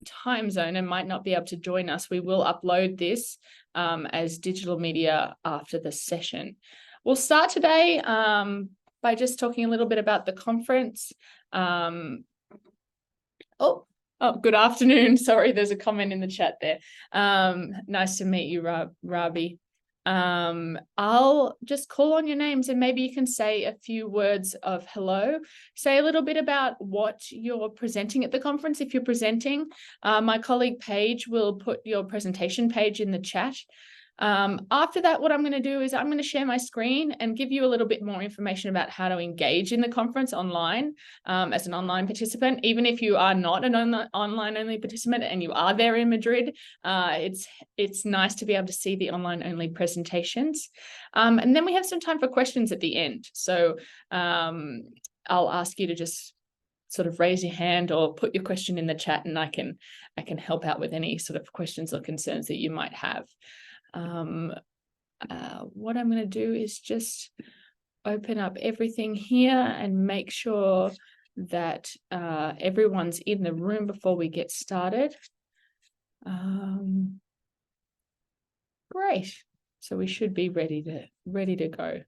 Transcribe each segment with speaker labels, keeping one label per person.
Speaker 1: time zone and might not be able to join us, we will upload this as digital media after the session. We'll start today by just talking a little bit about the conference. Good afternoon. Sorry, there's a comment in the chat there. Nice to meet you, Rabi. I'll just call on your names and maybe you can say a few words of hello. Say a little bit about what you're presenting at the conference. If you're presenting, my colleague Paige will put your presentation page in the chat. After that, what I'm going to do is I'm going to share my screen and give you a little bit more information about how to engage in the conference online as an online participant. Even if you are not an online only participant and you are there in Madrid, it's nice to be able to see the online only presentations. And then we have some time for questions at the end. So I'll ask you to just sort of raise your hand or put your question in the chat, and I can help out with any sort of questions or concerns that you might have. What I'm going to do is just open up everything here and make sure that everyone's in the room before we get started. Great. So we should be ready to go.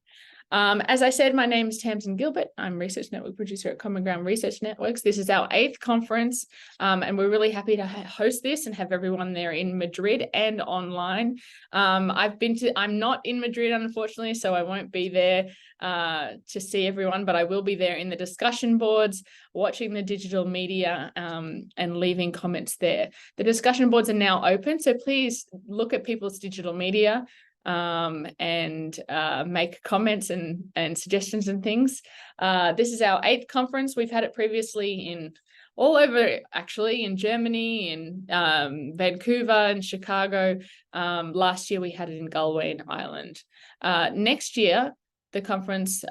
Speaker 1: As I said, my name is Tamsin Gilbert. I'm Research Network Producer at Common Ground Research Networks. This is our 8th conference, and we're really happy to host this and have everyone there in Madrid and online. I'm not in Madrid, unfortunately, so I won't be there to see everyone, but I will be there in the discussion boards, watching the digital media and leaving comments there. The discussion boards are now open, so please look at people's digital media and make comments and suggestions and things. This is our 8th conference. We've had it previously in all over, actually, in Germany, in Vancouver and Chicago. Last year we had it in Galway in Ireland. Next year, the conference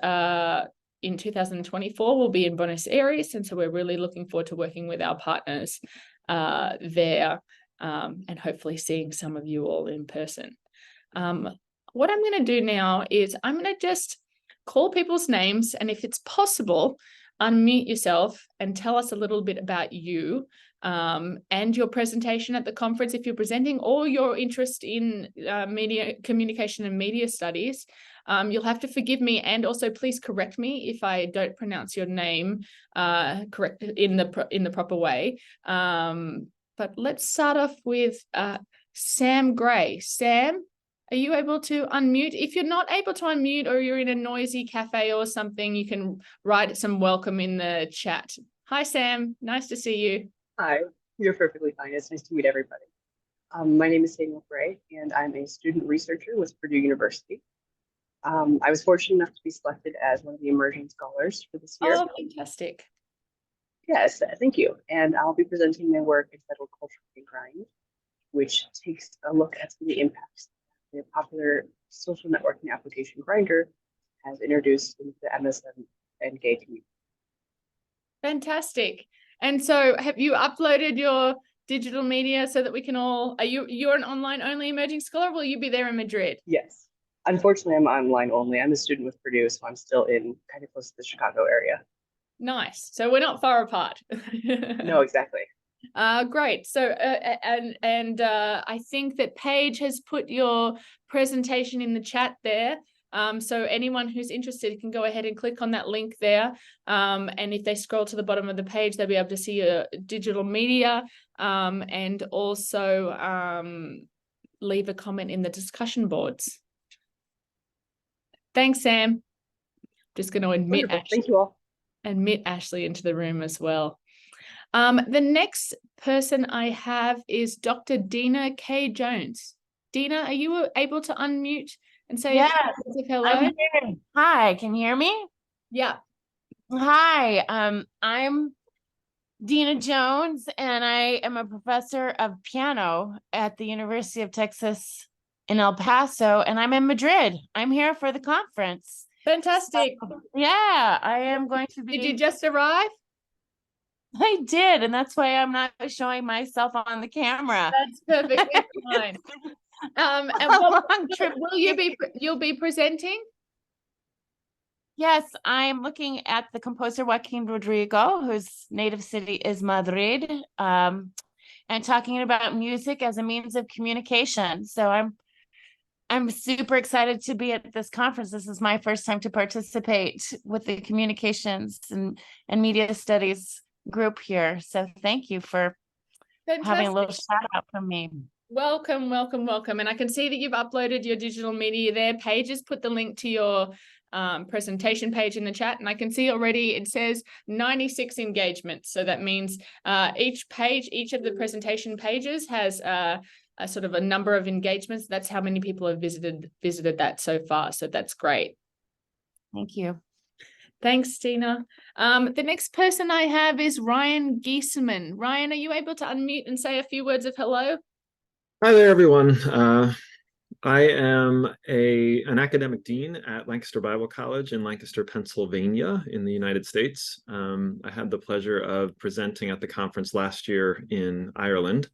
Speaker 1: in 2024 will be in Buenos Aires, and so we're really looking forward to working with our partners there and hopefully seeing some of you all in person. What I'm going to do now is I'm going to just call people's names, and if it's possible, unmute yourself and tell us a little bit about you and your presentation at the conference if you're presenting, or your interest in media communication and media studies. You'll have to forgive me, and also please correct me if I don't pronounce your name correct in the proper way. But let's start off with Sam Gray. Sam, are you able to unmute? If you're not able to unmute or you're in a noisy cafe or something, you can write some welcome in the chat. Hi, Sam. Nice to see you.
Speaker 2: Hi, you're perfectly fine. It's nice to meet everybody. My name is Samuel Gray, and I'm a student researcher with Purdue University. I was fortunate enough to be selected as one of the emerging scholars for this year.
Speaker 1: Oh, fantastic.
Speaker 2: Yes, thank you. And I'll be presenting my work entitled Culture and Grind, which takes a look at some of the impacts the popular social networking application Grindr has introduced into the MSM and gay community.
Speaker 1: Fantastic. And so have you uploaded your digital media so that we can all, you're an online only emerging scholar? Will you be there in Madrid?
Speaker 2: Yes. Unfortunately, I'm online only. I'm a student with Purdue, so I'm still in kind of close to the Chicago area.
Speaker 1: Nice. So we're not far apart.
Speaker 2: No, exactly.
Speaker 1: Great. So, I think that Paige has put your presentation in the chat there. So anyone who's interested can go ahead and click on that link there. And if they scroll to the bottom of the page, they'll be able to see your digital media and also leave a comment in the discussion boards. Thanks, Sam. Just going to admit Ashley.
Speaker 2: Thank you all.
Speaker 1: Admit Ashley into the room as well. The next person I have is Dr. Dina K Jones. Dina, are you able to unmute and say
Speaker 3: yes,
Speaker 1: hello?
Speaker 3: I'm here. Hi, can you hear me?
Speaker 1: Yeah.
Speaker 3: Hi, I'm Dina Jones, and I am a professor of piano at the University of Texas in El Paso, and I'm in Madrid. I'm here for the conference.
Speaker 1: Fantastic.
Speaker 3: So, yeah, I am going to be.
Speaker 1: Did you just arrive?
Speaker 3: I did, and that's why I'm not showing myself on the camera.
Speaker 1: That's perfectly fine. And you'll be presenting?
Speaker 3: Yes, I'm looking at the composer Joaquin Rodrigo, whose native city is Madrid. and talking about music as a means of communication. So I'm super excited to be at this conference. This is my first time to participate with the communications and media studies group here. So thank you for having a little shout out from me.
Speaker 1: Welcome, welcome, welcome. And I can see that you've uploaded your digital media there. Pages put the link to your presentation page in the chat. And I can see already it says 96 engagements. So that means each of the presentation pages has a sort of a number of engagements. That's how many people have visited that so far. So that's great.
Speaker 3: Thank you.
Speaker 1: Thanks, Dina. The next person I have is Ryan Giesemann. Ryan, are you able to unmute and say a few words of hello?
Speaker 4: Hi there, everyone. I am an academic dean at Lancaster Bible College in Lancaster, Pennsylvania in the United States. I had the pleasure of presenting at the conference last year in Ireland,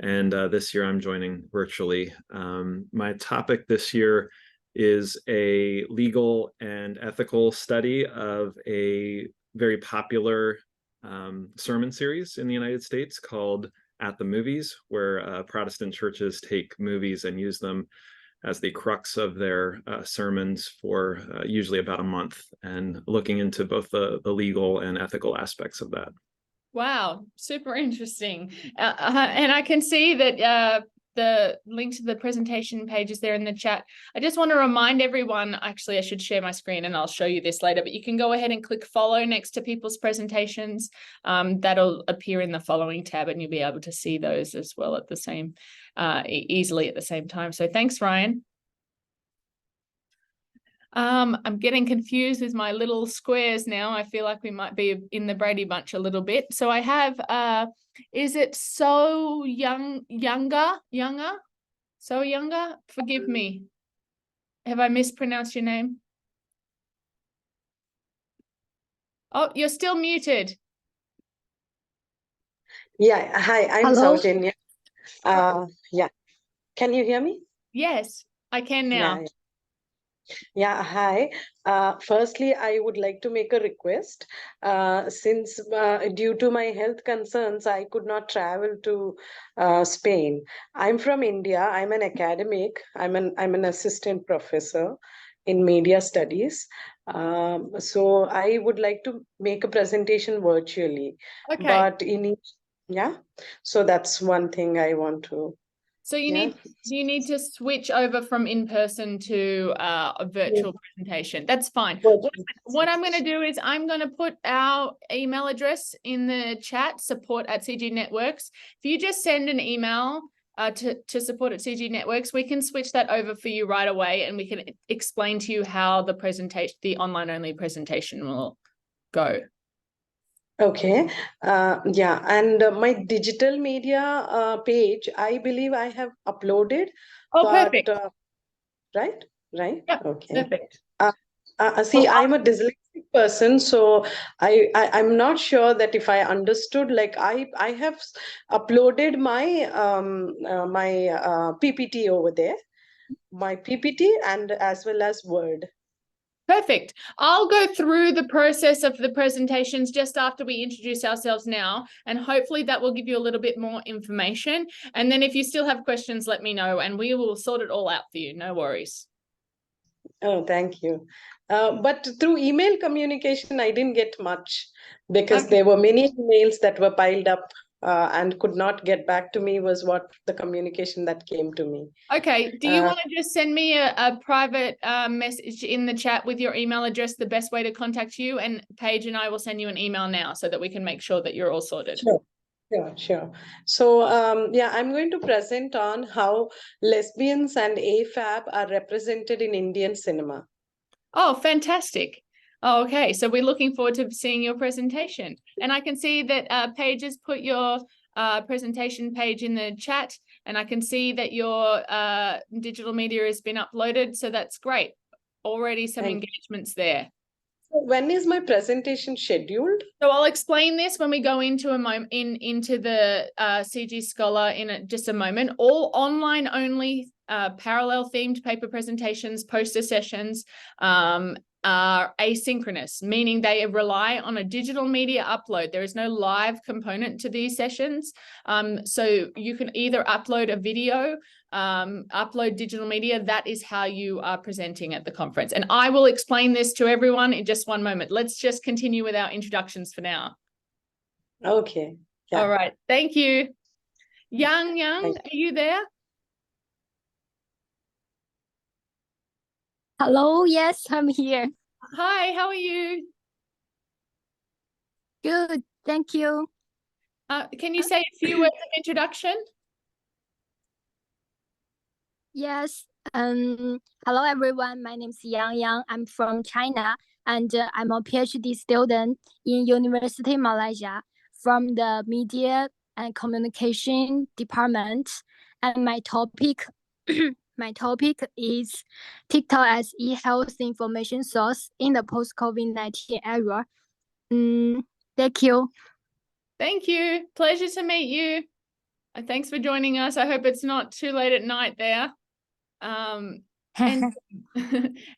Speaker 4: and this year I'm joining virtually. My topic this year is a legal and ethical study of a very popular sermon series in the United States called At the Movies, where Protestant churches take movies and use them as the crux of their sermons for usually about a month, and looking into both the legal and ethical aspects of that.
Speaker 1: Wow, super interesting. And I can see that the link to the presentation page is there in the chat. I just want to remind everyone, actually, I should share my screen and I'll show you this later, but you can go ahead and click follow next to people's presentations. That'll appear in the following tab and you'll be able to see those as well at the same, easily at the same time. So thanks, Ryan. I'm getting confused with my little squares now. I feel like we might be in the Brady Bunch a little bit. So I have, is it younger? Forgive me. Have I mispronounced your name? Oh, you're still muted.
Speaker 5: Yeah, hi, I'm Saujanya. Yeah, can you hear me?
Speaker 1: Yes, I can now.
Speaker 5: Yeah, hi. Firstly, I would like to make a request. Since due to my health concerns, I could not travel to Spain. I'm from India. I'm an academic. I'm an assistant professor in media studies. So I would like to make a presentation virtually.
Speaker 1: Okay.
Speaker 5: But so that's one thing I want to.
Speaker 1: So you need to switch over from in-person to a virtual presentation. That's fine. What I'm going to do is I'm going to put our email address in the chat, support@CG Networks. If you just send an email to support@CG Networks, we can switch that over for you right away, and we can explain to you how the online-only presentation will go.
Speaker 5: Okay. And my digital media page, I believe I have uploaded.
Speaker 1: Oh, perfect.
Speaker 5: Right?
Speaker 1: Yep,
Speaker 5: okay.
Speaker 1: Perfect.
Speaker 5: See, I'm a dyslexic person, so I'm not sure that if I understood, like I have uploaded my PPT over there, my PPT, and as well as Word.
Speaker 1: Perfect. I'll go through the process of the presentations just after we introduce ourselves now, and hopefully that will give you a little bit more information. And then if you still have questions, let me know and we will sort it all out for you. No worries.
Speaker 5: Oh, thank you. But through email communication, I didn't get much because there were many emails that were piled up and could not get back to me was what the communication that came to me.
Speaker 1: Okay. Do you want to just send me a private message in the chat with your email address, the best way to contact you, and Paige and I will send you an email now so that we can make sure that you're all sorted.
Speaker 5: Sure. So, I'm going to present on how lesbians and AFAB are represented in Indian cinema.
Speaker 1: Oh, fantastic. Oh, okay, so we're looking forward to seeing your presentation. And I can see that Paige has put your presentation page in the chat, and I can see that your digital media has been uploaded, so that's great. Already some engagements there.
Speaker 5: When is my presentation scheduled?
Speaker 1: So I'll explain this when we go into into the CGScholar in just a moment. All online only, parallel themed paper presentations, poster sessions, are asynchronous, meaning they rely on a digital media upload. There is no live component to these sessions. So you can either upload a video, upload digital media. That is how you are presenting at the conference. And I will explain this to everyone in just one moment. Let's just continue with our introductions for now.
Speaker 5: Okay. Yeah.
Speaker 1: All right. Thank you. Yang, are you there?
Speaker 6: Hello, yes, I'm here.
Speaker 1: Hi, how are you?
Speaker 6: Good, thank you.
Speaker 1: Can you say a few words of introduction?
Speaker 6: Yes, hello everyone. My name is Yang. I'm from China, and I'm a PhD student in University Malaysia from the Media and Communication Department. And my topic, my topic is TikTok as e-health information source in the post-COVID-19 era. Thank you.
Speaker 1: Thank you. Pleasure to meet you. Thanks for joining us. I hope it's not too late at night there. And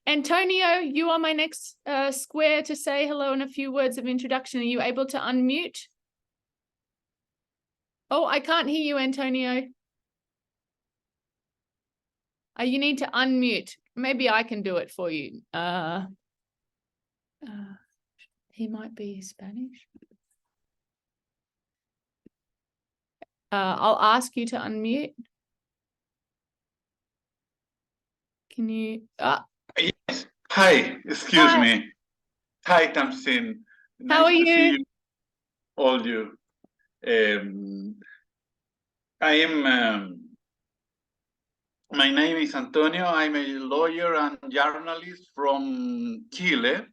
Speaker 1: Antonio, you are my next square to say hello and a few words of introduction. Are you able to unmute? Oh, I can't hear you, Antonio. You need to unmute. Maybe I can do it for you. He might be Spanish. I'll ask you to unmute. Can you?
Speaker 7: Yes. Hi, excuse me. Hi, Tamsin.
Speaker 1: How are
Speaker 7: Nice to see
Speaker 1: you?
Speaker 7: you, all you. I am. My name is Antonio. I'm a lawyer and journalist from Chile.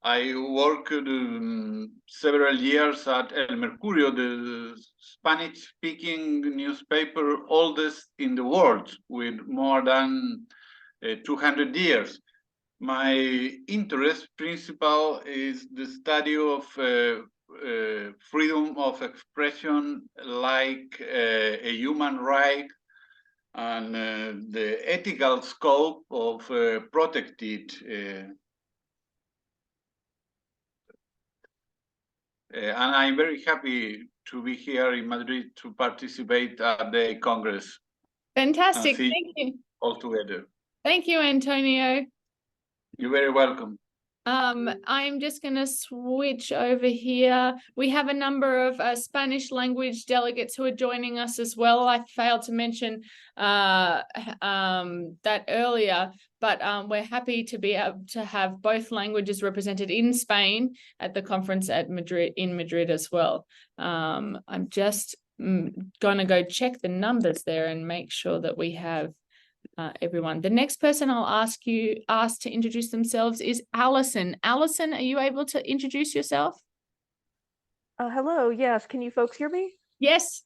Speaker 7: I worked several years at El Mercurio, the Spanish-speaking newspaper oldest in the world, with more than 200 years. My interest principal is the study of freedom of expression, like a human right, and the ethical scope of protected. And I'm very happy to be here in Madrid to participate at the Congress.
Speaker 1: Fantastic. Thank you.
Speaker 7: All together.
Speaker 1: Thank you, Antonio.
Speaker 7: You're very welcome.
Speaker 1: I'm just going to switch over here. We have a number of Spanish language delegates who are joining us as well. I failed to mention that earlier, but we're happy to be able to have both languages represented in Spain at the conference at Madrid as well. I'm just going to go check the numbers there and make sure that we have everyone. The next person I'll ask to introduce themselves is Allison. Allison, are you able to introduce yourself?
Speaker 8: Hello, yes. Can you folks hear me?
Speaker 1: Yes.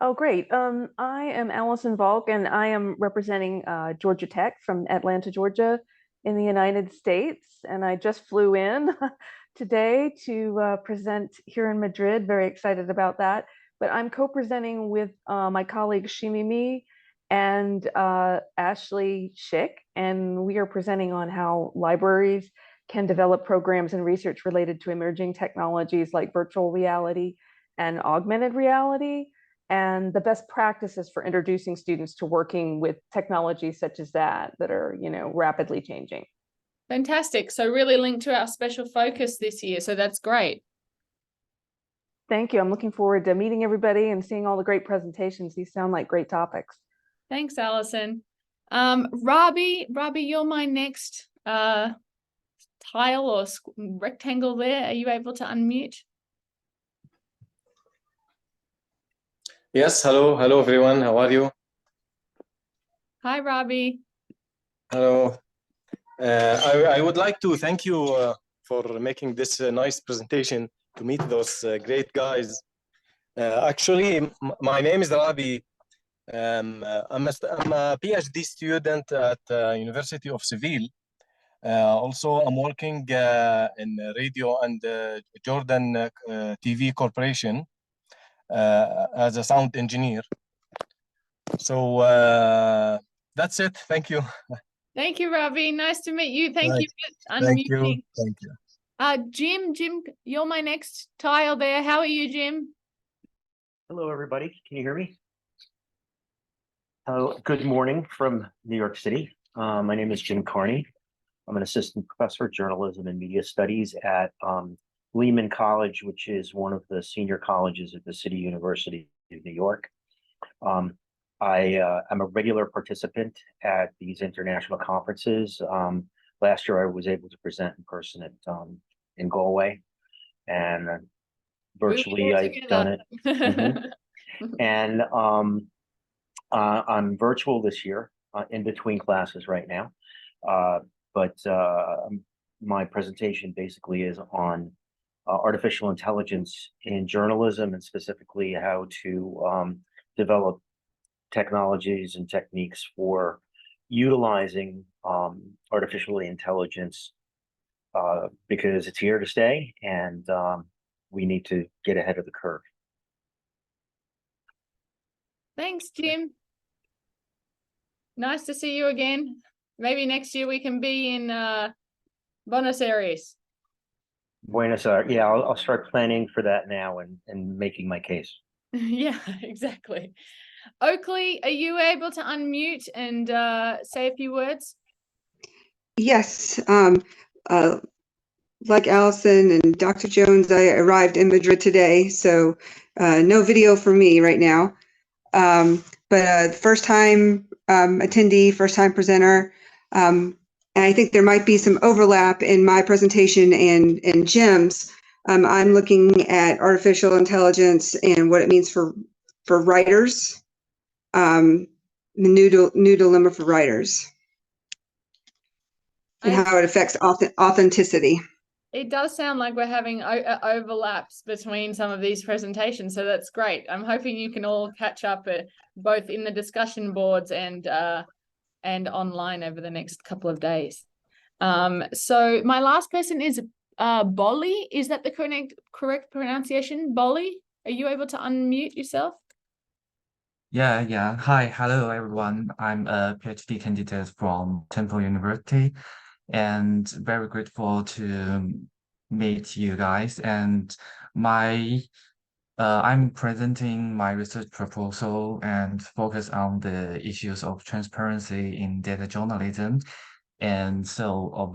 Speaker 8: Oh, great. I am Allison Volk, and I am representing Georgia Tech from Atlanta, Georgia in the United States. And I just flew in today to present here in Madrid. Very excited about that. But I'm co-presenting with my colleague Shimimi and Ashley Schick, and we are presenting on how libraries can develop programs and research related to emerging technologies like virtual reality and augmented reality, and the best practices for introducing students to working with technologies such as that are, rapidly changing.
Speaker 1: Fantastic. So really linked to our special focus this year. So that's great.
Speaker 8: Thank you. I'm looking forward to meeting everybody and seeing all the great presentations. These sound like great topics.
Speaker 1: Thanks, Allison. Rabi, you're my next tile or rectangle there. Are you able to unmute?
Speaker 9: Yes, hello everyone. How are you?
Speaker 1: Hi, Rabi.
Speaker 9: Hello. I would like to thank you for making this nice presentation to meet those great guys. Actually, my name is Rabi. I'm a PhD student at University of Seville. Also, I'm working in radio and Jordan TV Corporation as a sound engineer. So that's it. Thank you.
Speaker 1: Thank you, Ravi. Nice to meet you. Thank you for
Speaker 9: Thank you.
Speaker 1: unmuting.
Speaker 9: Thank you.
Speaker 1: Jim, you're my next tile there. How are you, Jim?
Speaker 10: Hello, everybody. Can you hear me? Good morning from New York City. My name is Jim Carney. I'm an assistant professor of journalism and media studies at Lehman College, which is one of the senior colleges at the City University of New York. I am a regular participant at these international conferences. Last year, I was able to present in person at in Galway, and virtually I've done it. And I'm virtual this year, in between classes right now. But my presentation basically is on artificial intelligence in journalism, and specifically how to develop technologies and techniques for utilizing artificial intelligence, because it's here to stay, and we need to get ahead of the curve.
Speaker 1: Thanks, Jim. Nice to see you again. Maybe next year we can be in Buenos Aires.
Speaker 10: Buenos Aires. Yeah, I'll start planning for that now and making my case.
Speaker 1: Yeah, exactly. Oakley, are you able to unmute and say a few words?
Speaker 11: Yes. Like Allison and Dr. Jones, I arrived in Madrid today, so no video for me right now. But first time attendee, first time presenter. And I think there might be some overlap in my presentation and Jim's. I'm looking at artificial intelligence and what it means for writers. The new dilemma for writers, and how it affects authenticity.
Speaker 1: It does sound like we're having overlaps between some of these presentations, so that's great. I'm hoping you can all catch up both in the discussion boards and online over the next couple of days. So my last person is Bolly. Is that the correct pronunciation? Bolly? Are you able to unmute yourself?
Speaker 12: Yeah. Hi, hello everyone. I'm a PhD candidate from Temple University, and very grateful to meet you guys. And I'm presenting my research proposal and focus on the issues of transparency in data journalism. And so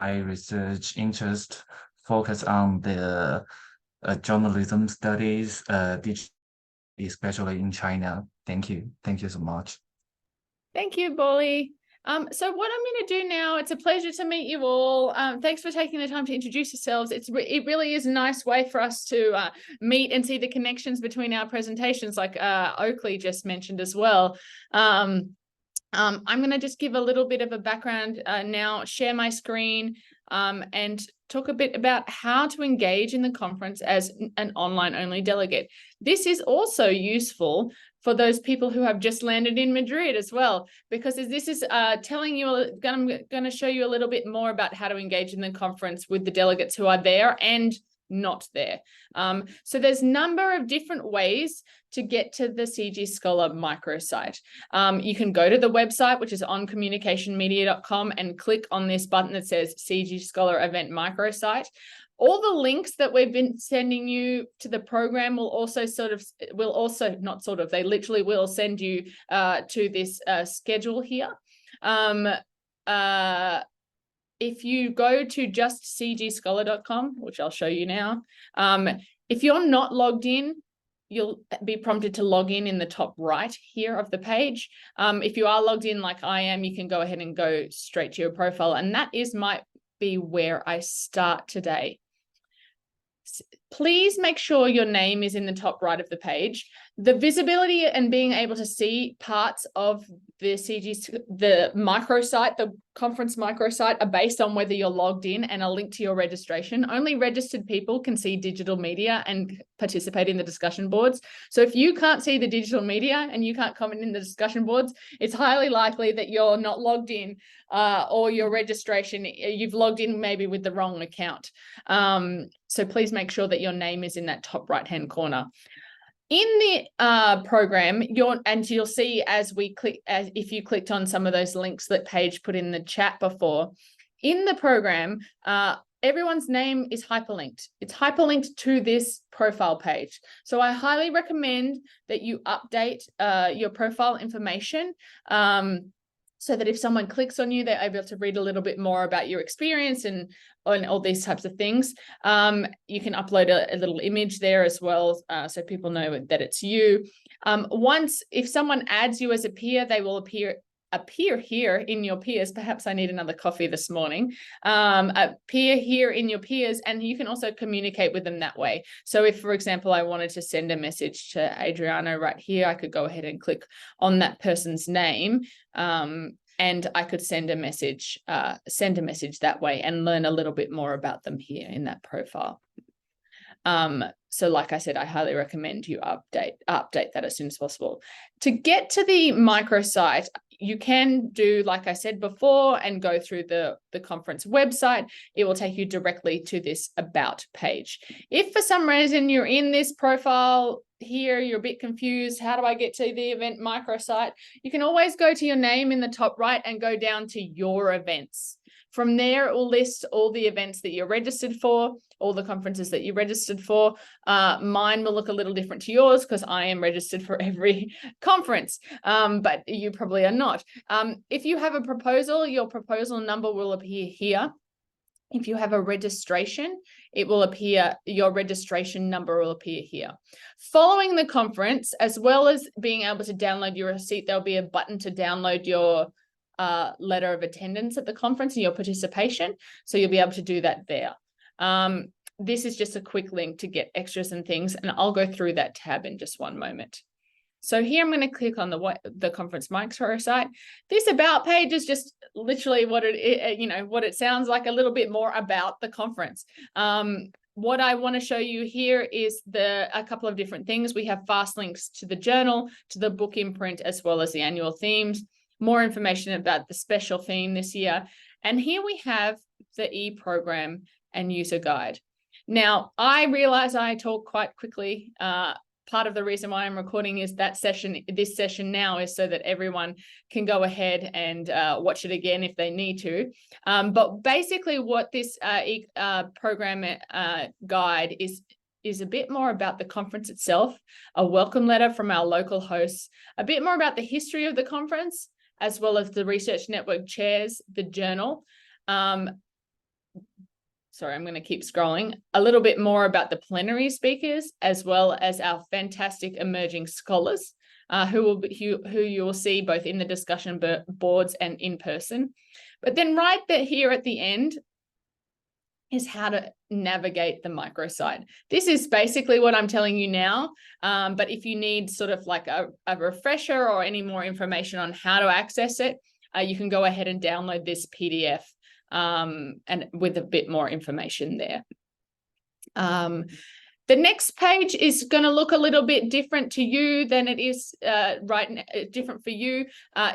Speaker 12: my research interest focus on the journalism studies, especially in China. Thank you so much.
Speaker 1: Thank you, Bolly. So what I'm going to do now, it's a pleasure to meet you all. Thanks for taking the time to introduce yourselves. It really is a nice way for us to meet and see the connections between our presentations, like Oakley just mentioned as well. I'm going to just give a little bit of a background now, share my screen, and talk a bit about how to engage in the conference as an online-only delegate. This is also useful for those people who have just landed in Madrid as well, because this is telling you, I'm going to show you a little bit more about how to engage in the conference with the delegates who are there and not there. So there's a number of different ways to get to the CGScholar microsite. You can go to the website, which is on communicationmedia.com, and click on this button that says CGScholar Event Mircosite. All the links that we've been sending you to the program will also they literally will send you to this schedule here. If you go to just CGScholar.com, which I'll show you now, if you're not logged in, you'll be prompted to log in the top right here of the page. If you are logged in like I am, you can go ahead and go straight to your profile, and that might be where I start today. Please make sure your name is in the top right of the page. The visibility and being able to see parts of the microsite, the conference microsite, are based on whether you're logged in and a link to your registration. Only registered people can see digital media and participate in the discussion boards. So if you can't see the digital media and you can't comment in the discussion boards, it's highly likely that you're not logged in, or your registration, you've logged in maybe with the wrong account. So please make sure that your name is in that top right-hand corner. In the program, you'll see as if you clicked on some of those links that Paige put in the chat before, in the program, everyone's name is hyperlinked. It's hyperlinked to this profile page. So I highly recommend that you update your profile information so that if someone clicks on you, they're able to read a little bit more about your experience and all these types of things. You can upload a little image there as well, so people know that it's you. If someone adds you as a peer, they will appear here in your peers. Perhaps I need another coffee this morning. Appear here in your peers, and you can also communicate with them that way. So if, for example, I wanted to send a message to Adriano right here, I could go ahead and click on that person's name, and I could send a message that way and learn a little bit more about them here in that profile. So like I said, I highly recommend you update that as soon as possible. To get to the microsite, you can do, like I said before, and go through the conference website. It will take you directly to this about page. If for some reason you're in this profile here, you're a bit confused, how do I get to the event microsite? You can always go to your name in the top right and go down to your events. From there, it will list all the events that you're registered for, all the conferences that you registered for. Mine will look a little different to yours because I am registered for every conference, but you probably are not. If you have a proposal, your proposal number will appear here. If you have a registration, it will appear, your registration number will appear here. Following the conference, as well as being able to download your receipt, there'll be a button to download your letter of attendance at the conference and your participation. So you'll be able to do that there. This is just a quick link to get extras and things, and I'll go through that tab in just one moment. So here I'm going to click on the conference microsite. This about page is just literally what it sounds like, a little bit more about the conference. What I want to show you here is a couple of different things. We have fast links to the journal, to the book imprint, as well as the annual themes, more information about the special theme this year. And here we have the e-program and user guide. Now, I realize I talk quite quickly. Part of the reason why I'm recording is this session now is so that everyone can go ahead and watch it again if they need to. But basically what this program guide is a bit more about the conference itself, a welcome letter from our local hosts, a bit more about the history of the conference, as well as the research network chairs, the journal. Sorry, I'm going to keep scrolling. A little bit more about the plenary speakers, as well as our fantastic emerging scholars, who you will see both in the discussion boards and in person. But then right here at the end is how to navigate the microsite. This is basically what I'm telling you now, but if you need sort of like a refresher or any more information on how to access it, you can go ahead and download this PDF and with a bit more information there. The next page is going to look a little bit different to you than it is different for you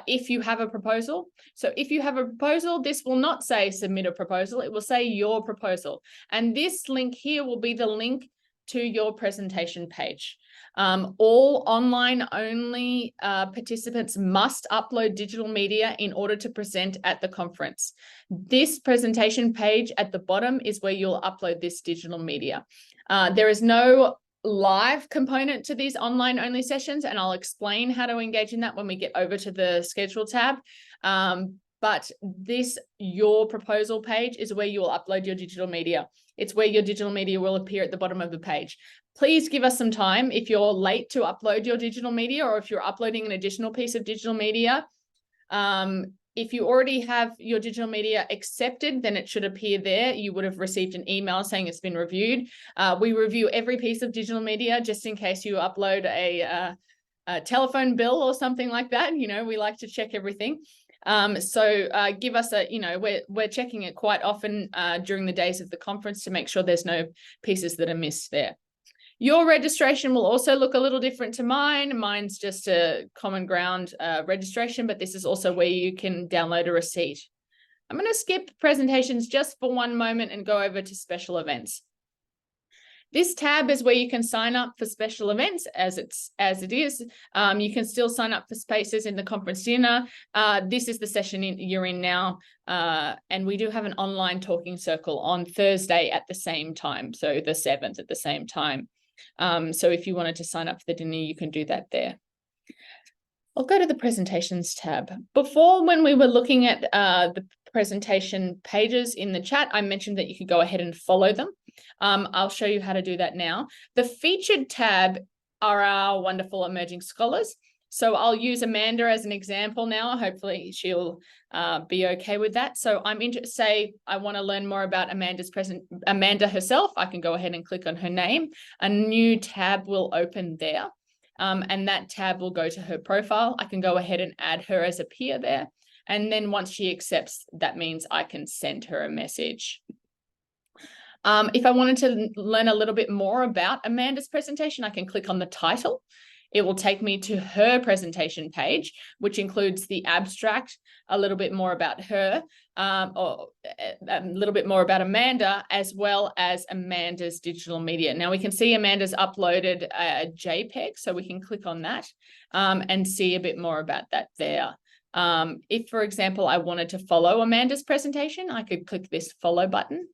Speaker 1: if you have a proposal. So if you have a proposal, this will not say submit a proposal, it will say your proposal. And this link here will be the link to your presentation page. All online only participants must upload digital media in order to present at the conference. This presentation page at the bottom is where you'll upload this digital media. There is no live component to these online only sessions, and I'll explain how to engage in that when we get over to the schedule tab. But your proposal page is where you will upload your digital media. It's where your digital media will appear at the bottom of the page. Please give us some time if you're late to upload your digital media, or if you're uploading an additional piece of digital media. If you already have your digital media accepted, then it should appear there. You would have received an email saying it's been reviewed. We review every piece of digital media just in case you upload a telephone bill or something like that. You know, we like to check everything. So give us we're checking it quite often during the days of the conference to make sure there's no pieces that are missed there. Your registration will also look a little different to mine. Mine's just a common ground registration, but this is also where you can download a receipt. I'm going to skip presentations just for one moment and go over to special events. This tab is where you can sign up for special events as it is. You can still sign up for spaces in the conference dinner. This is the session you're in now. And we do have an online talking circle on Thursday at the same time. So the 7th at the same time. So if you wanted to sign up for the dinner, you can do that there. I'll go to the presentations tab. Before, when we were looking at the presentation pages in the chat, I mentioned that you could go ahead and follow them. I'll show you how to do that now. The featured tab are our wonderful emerging scholars. So I'll use Amanda as an example now. Hopefully she'll be okay with that. So I'm interested, say I want to learn more about Amanda herself. I can go ahead and click on her name. A new tab will open there. And that tab will go to her profile. I can go ahead and add her as a peer there. And then once she accepts, that means I can send her a message. If I wanted to learn a little bit more about Amanda's presentation, I can click on the title. It will take me to her presentation page, which includes the abstract, a little bit more about her, or a little bit more about Amanda, as well as Amanda's digital media. Now we can see Amanda's uploaded a JPEG, so we can click on that and see a bit more about that there. If, for example, I wanted to follow Amanda's presentation, I could click this follow button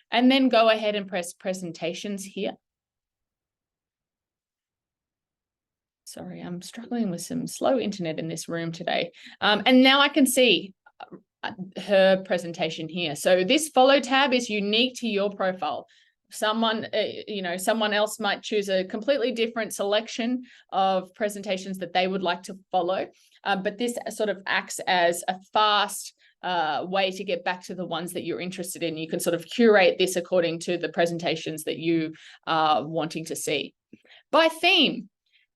Speaker 1: and then go ahead and press presentations here. Sorry, I'm struggling with some slow internet in this room today. And now I can see her presentation here. So this follow tab is unique to your profile. Someone, someone else might choose a completely different selection of presentations that they would like to follow. But this sort of acts as a fast way to get back to the ones that you're interested in. You can sort of curate this according to the presentations that you are wanting to see. By theme.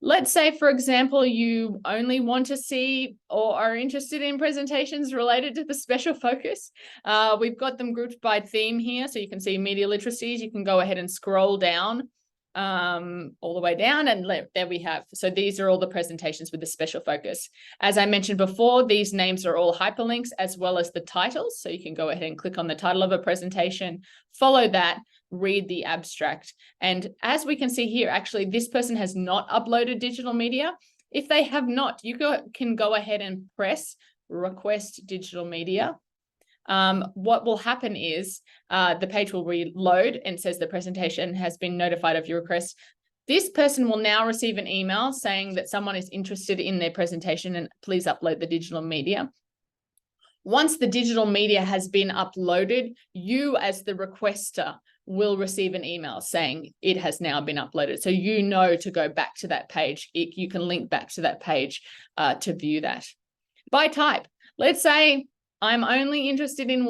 Speaker 1: Let's say, for example, you only want to see or are interested in presentations related to the special focus. We've got them grouped by theme here. So you can see media literacies. You can go ahead and scroll down all the way down, and there we have. So these are all the presentations with the special focus. As I mentioned before, these names are all hyperlinks as well as the titles. So you can go ahead and click on the title of a presentation, follow that, read the abstract. And as we can see here, actually, this person has not uploaded digital media. If they have not, you can go ahead and press request digital media. What will happen is the page will reload and says the presentation has been notified of your request. This person will now receive an email saying that someone is interested in their presentation and please upload the digital media. Once the digital media has been uploaded, you as the requester will receive an email saying it has now been uploaded. So you know to go back to that page. You can link back to that page to view that. By type, let's say I'm only interested in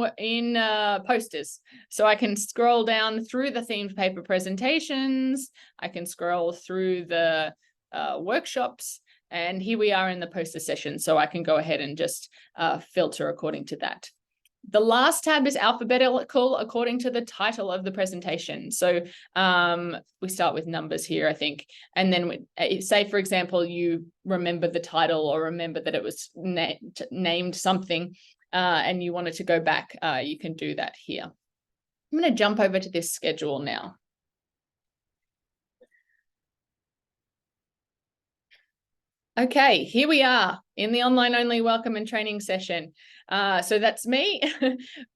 Speaker 1: posters. So I can scroll down through the themed paper presentations. I can scroll through the workshops. And here we are in the poster session. So I can go ahead and just filter according to that. The last tab is alphabetical according to the title of the presentation. So we start with numbers here, I think. And then say, for example, you remember the title or remember that it was named something and you wanted to go back, you can do that here. I'm going to jump over to this schedule now. Okay, here we are in the online only welcome and training session. So that's me.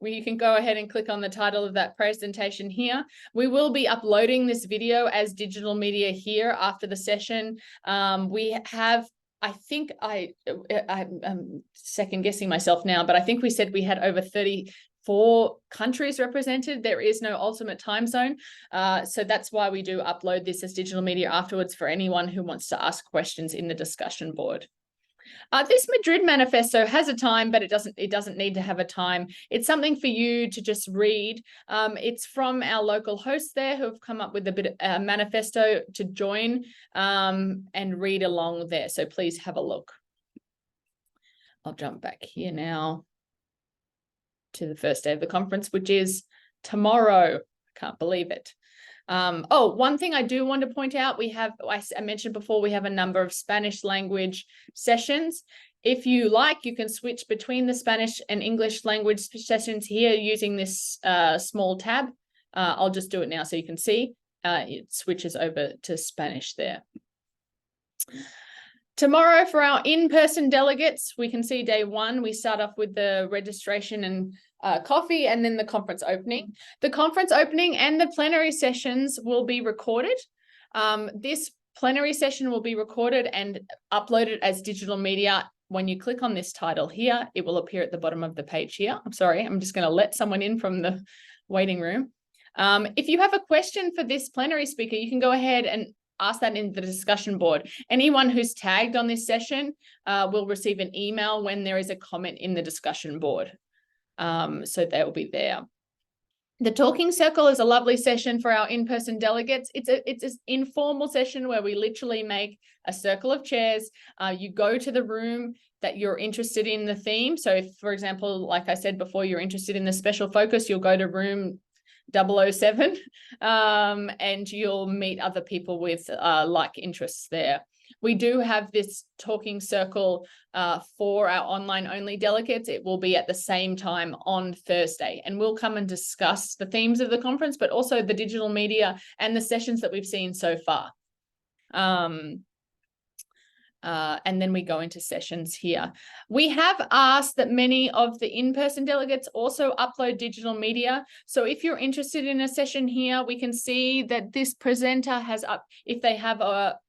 Speaker 1: You can go ahead and click on the title of that presentation here. We will be uploading this video as digital media here after the session. We have, I think I'm second guessing myself now, but I think we said we had over 34 countries represented. There is no ultimate time zone. So that's why we do upload this as digital media afterwards for anyone who wants to ask questions in the discussion board. This Madrid Manifesto has a time, but it doesn't need to have a time. It's something for you to just read. It's from our local hosts there who have come up with a bit of manifesto to join and read along there. So please have a look. I'll jump back here now to the first day of the conference, which is tomorrow. I can't believe it. One thing I do want to point out, I mentioned before, we have a number of Spanish language sessions. If you like, you can switch between the Spanish and English language sessions here using this small tab. I'll just do it now so you can see. it switches over to Spanish there. Tomorrow for our in-person delegates, we can see day one, we start off with the registration and coffee, and then the conference opening. The conference opening and the plenary sessions will be recorded. This plenary session will be recorded and uploaded as digital media. When you click on this title here, it will appear at the bottom of the page here. I'm sorry, I'm just going to let someone in from the waiting room. If you have a question for this plenary speaker, you can go ahead and ask that in the discussion board. Anyone who's tagged on this session will receive an email when there is a comment in the discussion board. So they will be there. The talking circle is a lovely session for our in-person delegates. It's an informal session where we literally make a circle of chairs. You go to the room that you're interested in the theme. So if, for example, like I said before, you're interested in the special focus, you'll go to room 007 and you'll meet other people with like interests there. We do have this talking circle for our online only delegates. It will be at the same time on Thursday, and we'll come and discuss the themes of the conference, but also the digital media and the sessions that we've seen so far. And then we go into sessions here. We have asked that many of the in-person delegates also upload digital media. So if you're interested in a session here, we can see that this presenter has if they have a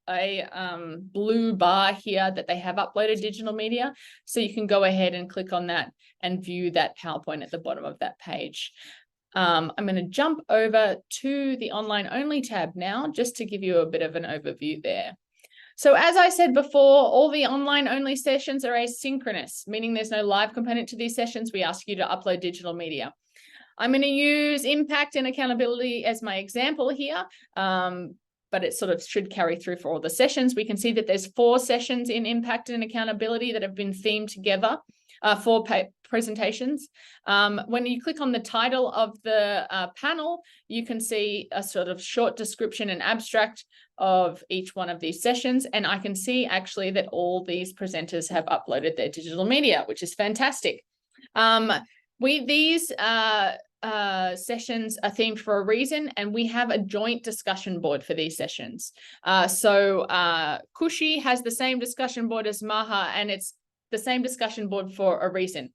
Speaker 1: blue bar here that they have uploaded digital media. So you can go ahead and click on that and view that PowerPoint at the bottom of that page. I'm going to jump over to the online only tab now, just to give you a bit of an overview there. So as I said before, all the online only sessions are asynchronous, meaning there's no live component to these sessions. We ask you to upload digital media. I'm going to use impact and accountability as my example here, but it sort of should carry through for all the sessions. We can see that there's 4 sessions in impact and accountability that have been themed together, 4 presentations. When you click on the title of the panel, you can see a sort of short description and abstract of each one of these sessions. And I can see actually that all these presenters have uploaded their digital media, which is fantastic. These sessions are themed for a reason, and we have a joint discussion board for these sessions. Kushi has the same discussion board as Maha, and it's the same discussion board for a reason.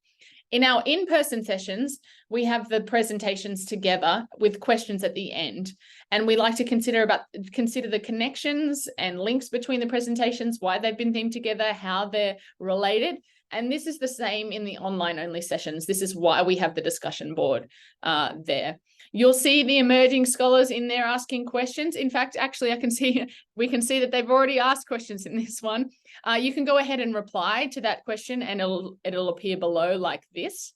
Speaker 1: In our in-person sessions, we have the presentations together with questions at the end. And we like to consider the connections and links between the presentations, why they've been themed together, how they're related. And this is the same in the online only sessions. This is why we have the discussion board there. You'll see the emerging scholars in there asking questions. In fact, actually, we can see that they've already asked questions in this one. You can go ahead and reply to that question, and it'll appear below like this.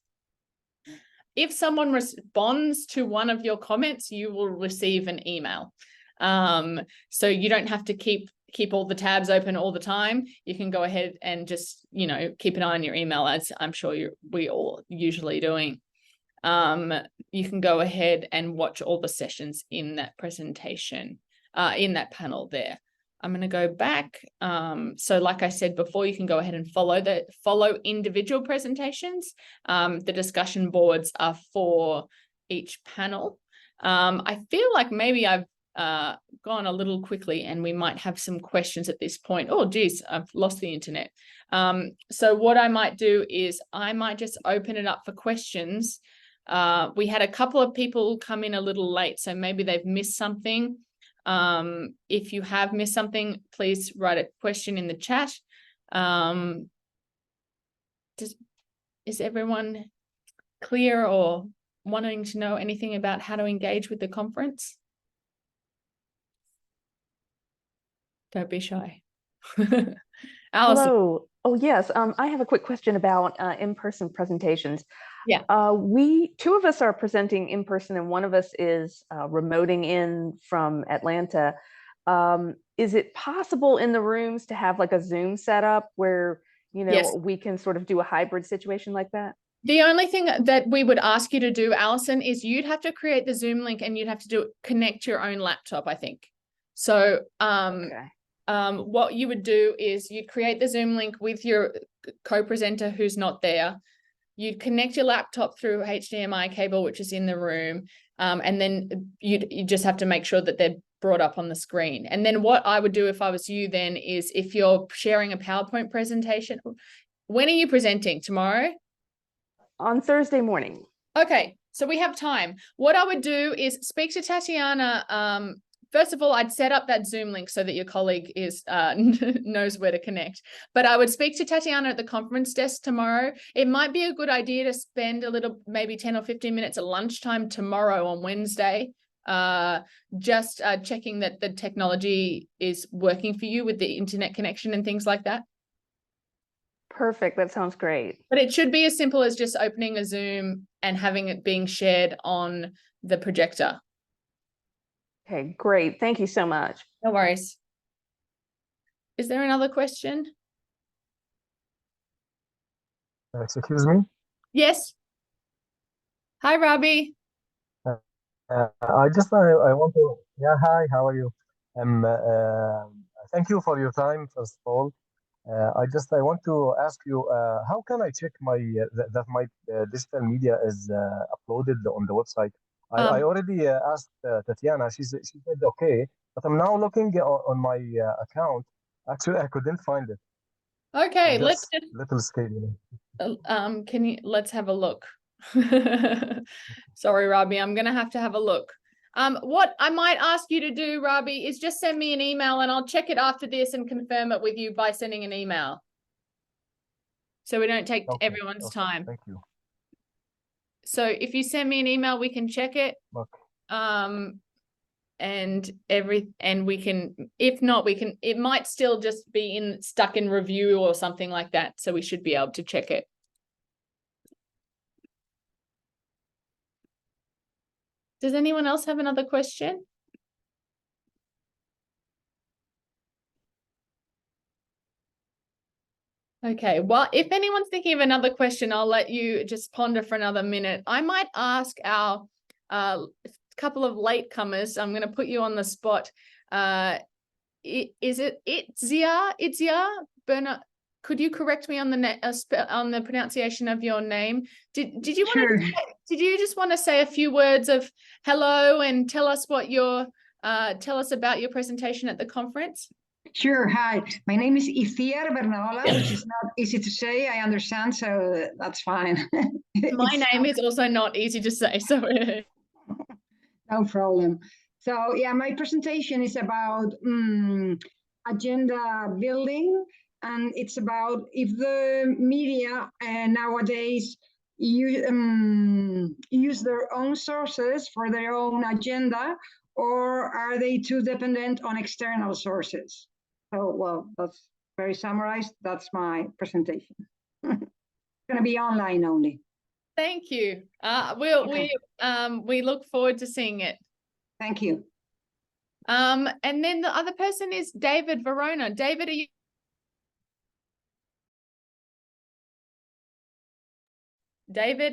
Speaker 1: If someone responds to one of your comments, you will receive an email. So you don't have to keep all the tabs open all the time. You can go ahead and just, keep an eye on your email, as I'm sure we all usually doing. You can go ahead and watch all the sessions in that presentation, in that panel there. I'm going to go back. So like I said before, you can go ahead and follow individual presentations. The discussion boards are for each panel. I feel like maybe I've gone a little quickly, and we might have some questions at this point. Oh, geez, I've lost the internet. So what I might do is I might just open it up for questions. We had a couple of people come in a little late, so maybe they've missed something. If you have missed something, please write a question in the chat. Is everyone clear or wanting to know anything about how to engage with the conference? Don't be shy. Allison.
Speaker 8: Hello. Oh, yes. I have a quick question about in-person presentations.
Speaker 1: Yeah.
Speaker 8: 2 of us are presenting in person, and one of us is remoting in from Atlanta. Is it possible in the rooms to have like a Zoom setup where,
Speaker 1: Yes.
Speaker 8: we can sort of do a hybrid situation like that?
Speaker 1: The only thing that we would ask you to do, Allison, is you'd have to create the Zoom link, and you'd have to connect your own laptop, I think. So
Speaker 8: Okay.
Speaker 1: What you would do is you'd create the Zoom link with your co-presenter who's not there. You'd connect your laptop through HDMI cable, which is in the room. And then you just have to make sure that they're brought up on the screen. And then what I would do if I was you then is, if you're sharing a PowerPoint presentation, when are you presenting? Tomorrow?
Speaker 8: On Thursday morning.
Speaker 1: Okay, so we have time. What I would do is speak to Tatiana. First of all, I'd set up that Zoom link so that your colleague is knows where to connect. But I would speak to Tatiana at the conference desk tomorrow. It might be a good idea to spend a little, maybe 10 or 15 minutes at lunchtime tomorrow on Wednesday, just checking that the technology is working for you with the internet connection and things like that.
Speaker 8: Perfect. That sounds great.
Speaker 1: But it should be as simple as just opening a Zoom and having it being shared on the projector.
Speaker 8: Okay, great. Thank you so much.
Speaker 1: No worries. Is there another question?
Speaker 9: Excuse me.
Speaker 1: Yes. Hi, Robbie.
Speaker 9: I want to, yeah, hi, how are you? Thank you for your time, first of all. I want to ask you, how can I check my that my digital media is uploaded on the website? I already asked Tatiana. She said okay, but I'm now looking on my account. Actually, I couldn't find it.
Speaker 1: Okay, let's
Speaker 9: just little scary.
Speaker 1: let's have a look. Sorry, Robbie, I'm gonna have to have a look. What I might ask you to do, Robbie, is just send me an email and I'll check it after this and confirm it with you by sending an email, so we don't take everyone's time.
Speaker 9: Thank you.
Speaker 1: So if you send me an email, we can check it.
Speaker 9: Okay.
Speaker 1: And we can, if not, it might still just be stuck in review or something like that. So we should be able to check it. Does anyone else have another question? Okay, well, if anyone's thinking of another question, I'll let you just ponder for another minute. I might ask our couple of latecomers. I'm going to put you on the spot. Is it Itzia Berna? Could you correct me on the pronunciation of your name? Did you want to, did you just want to say a few words of hello and tell us what tell us about your presentation at the conference?
Speaker 13: Sure. Hi, my name is Itziar Bernaola, which is not easy to say. I understand, so that's fine.
Speaker 1: My name is also not easy to say, so
Speaker 13: no problem. So yeah, my presentation is about agenda building, and it's about if the media nowadays use their own sources for their own agenda, or are they too dependent on external sources? So, well, that's very summarized. That's my presentation. It's going to be online only.
Speaker 1: Thank you. We look forward to seeing it.
Speaker 13: Thank you.
Speaker 1: And then the other person is David Verona. David,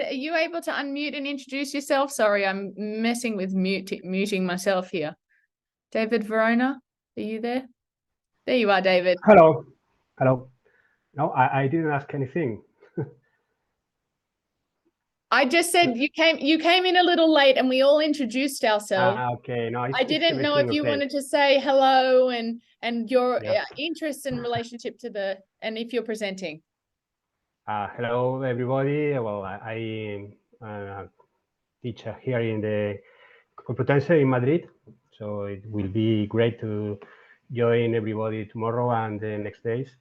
Speaker 1: are you able to unmute and introduce yourself? Sorry, I'm messing with muting myself here. David Verona, are you there? There you are, David.
Speaker 14: Hello. Hello. No, I didn't ask anything.
Speaker 1: I just said you came in a little late and we all introduced ourselves.
Speaker 14: Okay. No,
Speaker 1: I didn't know if you wanted to say hello and your interest and relationship to and if you're presenting.
Speaker 14: Hello, everybody. Well, I am teach here in the Complutense in Madrid. So it will be great to join everybody tomorrow and the next days.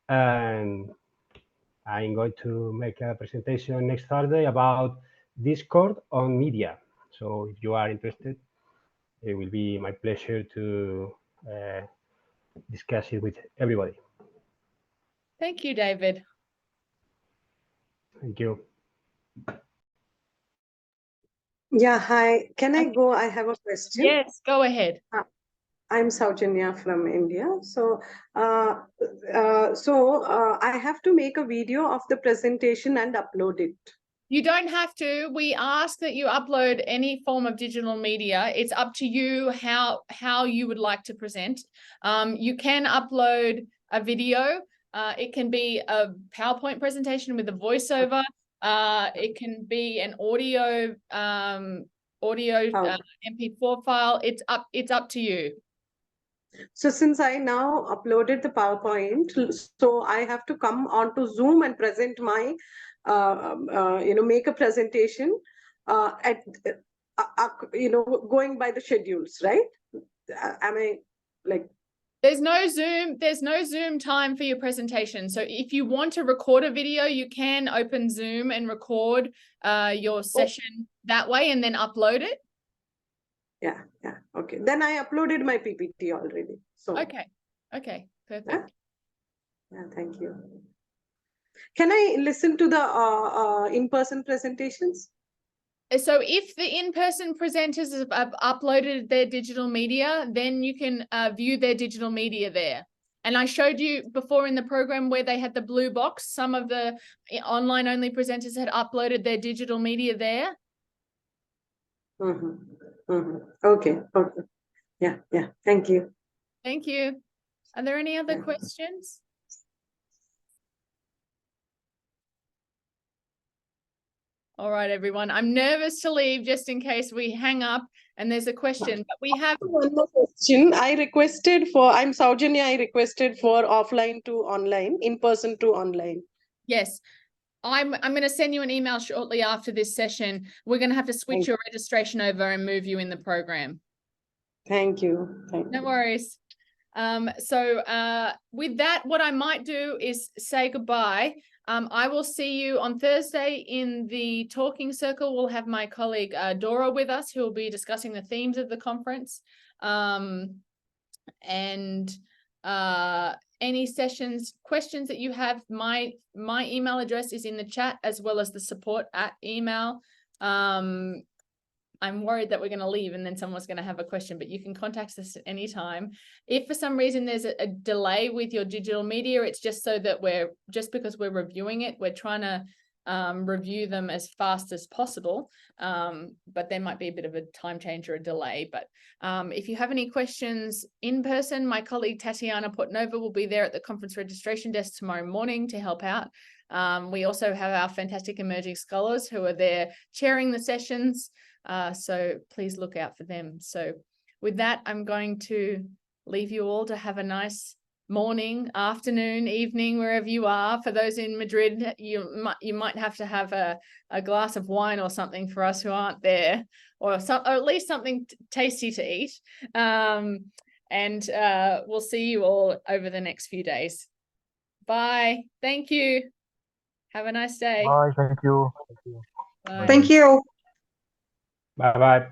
Speaker 14: And I'm going to make a presentation next Thursday about Discord on media. So if you are interested, it will be my pleasure to discuss it with everybody.
Speaker 1: Thank you, David.
Speaker 14: Thank you.
Speaker 5: Yeah, hi. Can I go? I have a question.
Speaker 1: Yes, go ahead.
Speaker 5: I'm Saujanya from India. So, I have to make a video of the presentation and upload it.
Speaker 1: You don't have to. We ask that you upload any form of digital media. It's up to you how you would like to present. You can upload a video. It can be a PowerPoint presentation with a voiceover. It can be an audio audio MP4 file. It's up to you.
Speaker 5: So since I now uploaded the PowerPoint, so I have to come onto Zoom and present my, make a presentation going by the schedules, right? Am I like?
Speaker 1: There's no Zoom time for your presentation. So if you want to record a video, you can open Zoom and record your session that way and then upload it.
Speaker 5: Yeah. Okay. Then I uploaded my PPT already. So
Speaker 1: okay, perfect.
Speaker 5: Yeah, thank you. Can I listen to the in-person presentations?
Speaker 1: So if the in-person presenters have uploaded their digital media, then you can view their digital media there. And I showed you before in the program where they had the blue box. Some of the online only presenters had uploaded their digital media there.
Speaker 5: Okay. Yeah. Thank you.
Speaker 1: Thank you. Are there any other questions? All right, everyone. I'm nervous to leave just in case we hang up and there's a question, but we have
Speaker 5: one more question. I'm Saujanya. I requested for offline to online, in-person to online.
Speaker 1: Yes. I'm going to send you an email shortly after this session. We're going to have to switch your registration over and move you in the program.
Speaker 5: Thank you.
Speaker 1: No worries. So with that, what I might do is say goodbye. I will see you on Thursday in the talking circle. We'll have my colleague Dora with us, who will be discussing the themes of the conference. Any sessions, questions that you have, my email address is in the chat, as well as the support email. I'm worried that we're going to leave and then someone's going to have a question, but you can contact us at any time. If for some reason there's a delay with your digital media, it's just so that because we're reviewing it, we're trying to review them as fast as possible. But there might be a bit of a time change or a delay. But if you have any questions in person, my colleague Tatiana Portnova will be there at the conference registration desk tomorrow morning to help out. We also have our fantastic emerging scholars who are there chairing the sessions. So please look out for them. So with that, I'm going to leave you all to have a nice morning, afternoon, evening, wherever you are. For those in Madrid, you might have to have a glass of wine or something for us who aren't there, or at least something tasty to eat. And we'll see you all over the next few days. Bye. Thank you. Have a nice day.
Speaker 14: Bye. Thank you.
Speaker 1: Bye.
Speaker 11: Thank you.
Speaker 14: Bye bye.